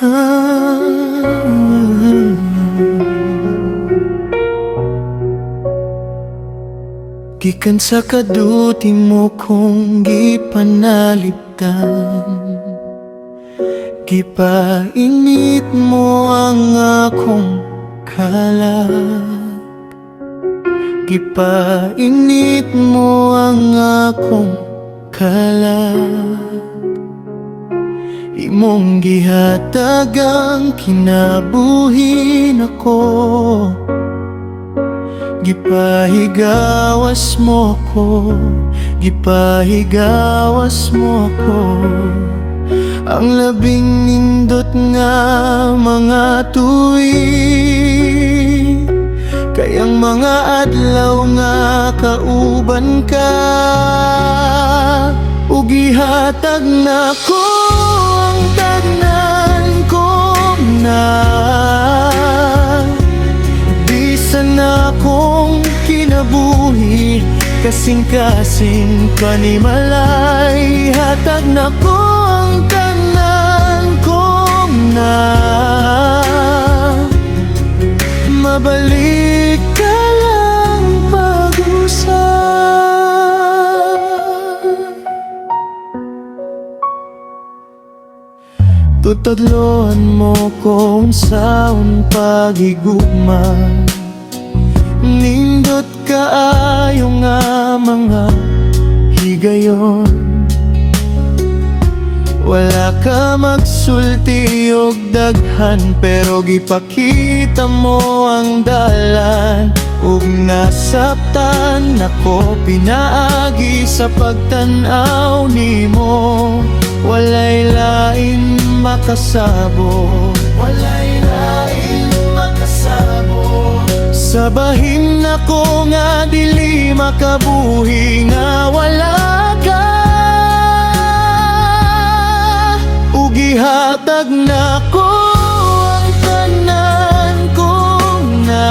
Gikan sa kaduti mo kong gipanalipdan, gipainit mo ang akong kalag, gipainit mo ang akong kalag. Imong gihatag ang kinabuhi nako, gipahigawas mo ko, gipahigawas mo ko. Ang labing nindot nga mga tuig, kayang mga adlaw nga kauban ka. Ug gihatag nako ang tanan kong na, bisan akong kinabuhi, kasing-kasing panimalay. Hatag nako ang tanan kong na, mabalik ka lang pag-usap. Tutadloan mo kung saon paghigugma, nindot kaayo nga mga higayon. Wala ka magsulti og daghan, pero gipakita mo ang dalan. Ug nasabtan ako pinaagi sa pagtan-aw nimo. Walay lain makasabot, walay lain makasabot. Sabahin nako nga dili makabuhi nga wala ka. Ug gihatag nako ang tanan kong na,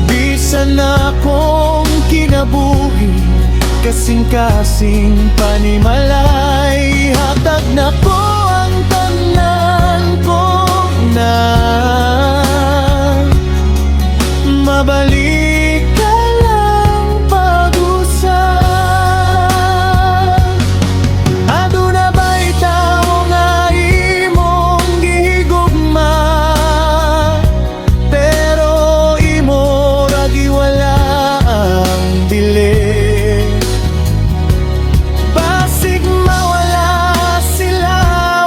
bisan akong kinabuhi, kasing-kasing panimalay. Hatag nako ang tanan kong na, mabalik ka lang pag-usap. Aduna ba'y tao nga imong gihigugma, pero imo ragi wala ang dili. Basig mawala sila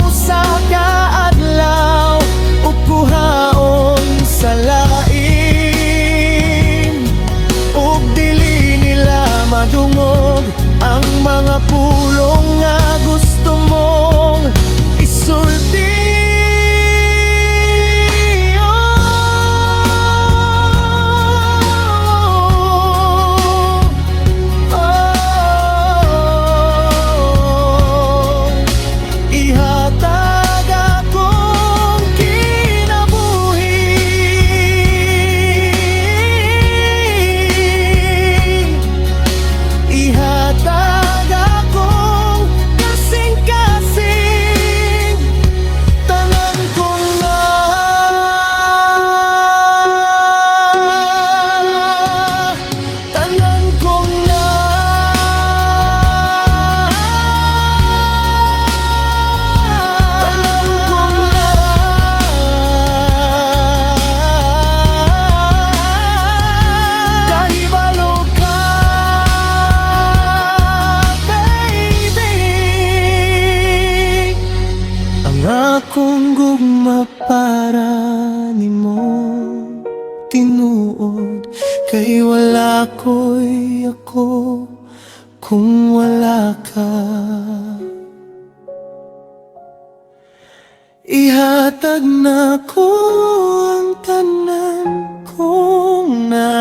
usa ka adlaw, ug kuhaon sa lain. Ug dili nila madungog ang mga pulong nga gusto mong isulti. Ihatag akong kinabuhi, ihatag akong kasing-kasing tanan kong na, tanan kong na. Kahibalo ka, baby. Ang akong gugma para nimo tinuod, kay wala ko'y ako kung wala ka. Ihatag nako ang tanan kong na,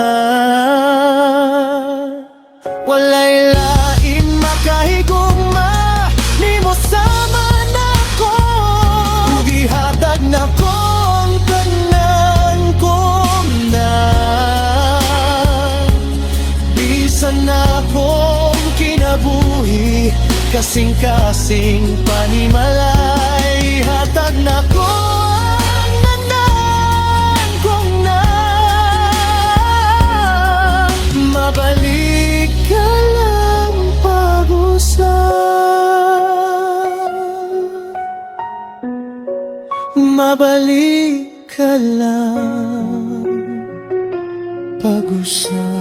walay lain makahigugma, nimo sama nako. Ug ihatag nako ang tanan kong na, bisan akong kinabuhi, kasing-kasing panimalay. Ihatag na ko ang tanan kong na mabalik ka lang pag-usap. Mabalik ka lang pag-usap.